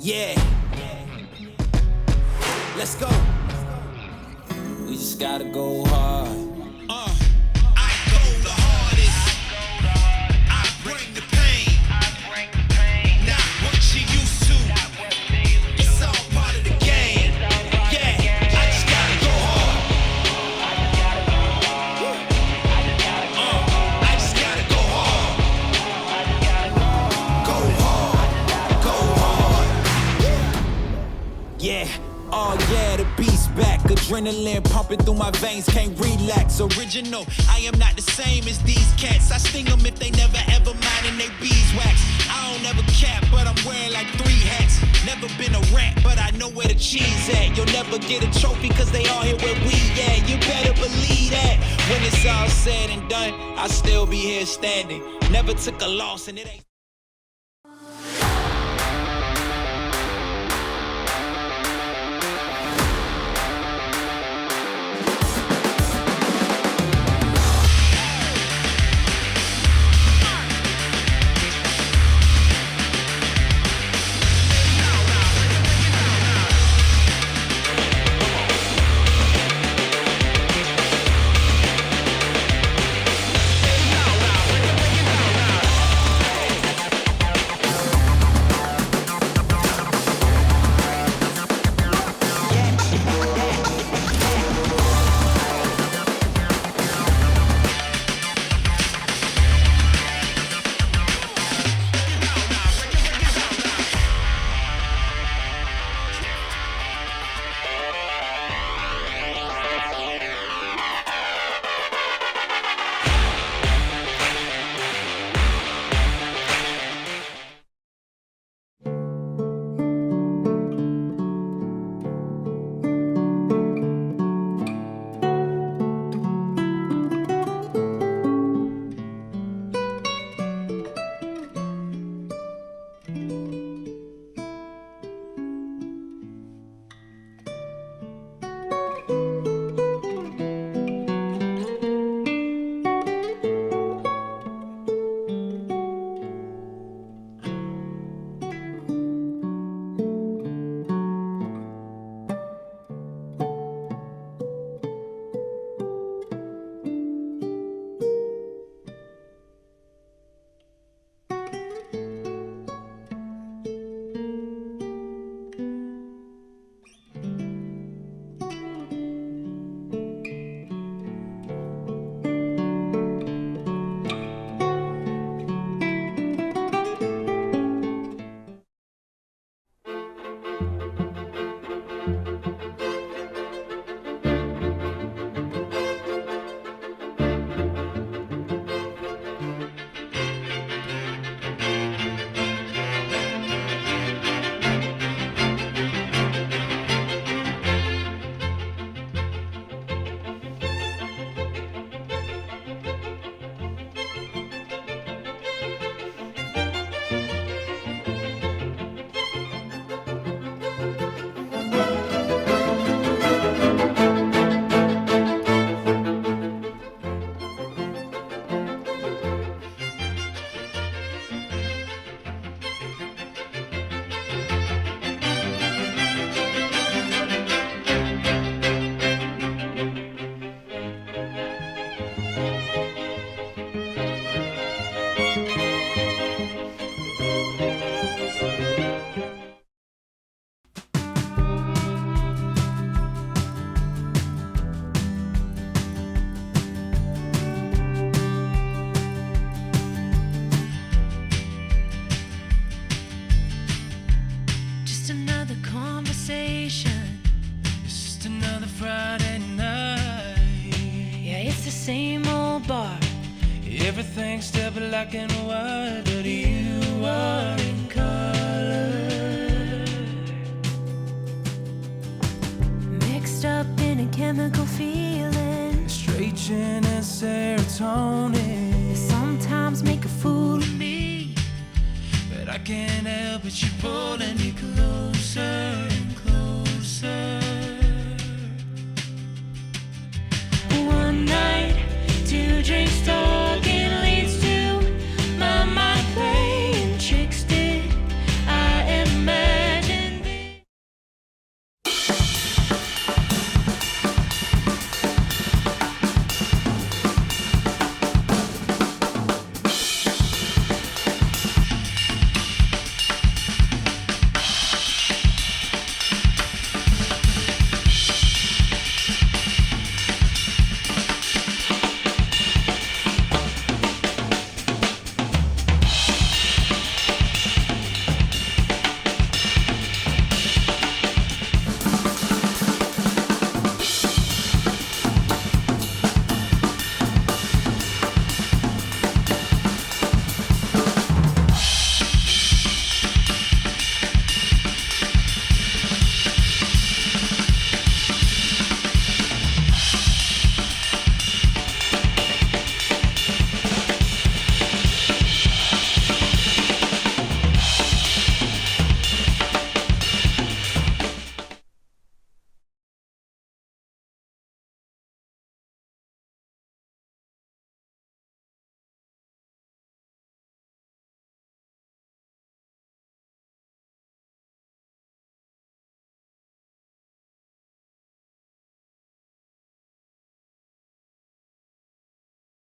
Yeah. Let's go. We just gotta go hard. I go the hardest. I bring the pain. Not what you used to. It's all part of the game. Yeah, I just gotta go hard. I just gotta go hard. Go hard. Go hard. Yeah. Oh yeah, the beast back. Adrenaline pumping through my veins, can't relax. Original, I am not the same as these cats. I sting them if they never ever mind and they beeswax. I don't ever cap, but I'm wearing like 3 hats. Never been a rat, but I know where the cheese at. You'll never get a trophy cause they all here where we at. You better believe that. When it's all said and done, I'll still be here standing. Never took a loss and it ain't. Everything's still black and white, but you are in color. Mixed up in a chemical feeling, Estrogen and serotonin. they sometimes make a fool of me. But I can't help it, you're pulling me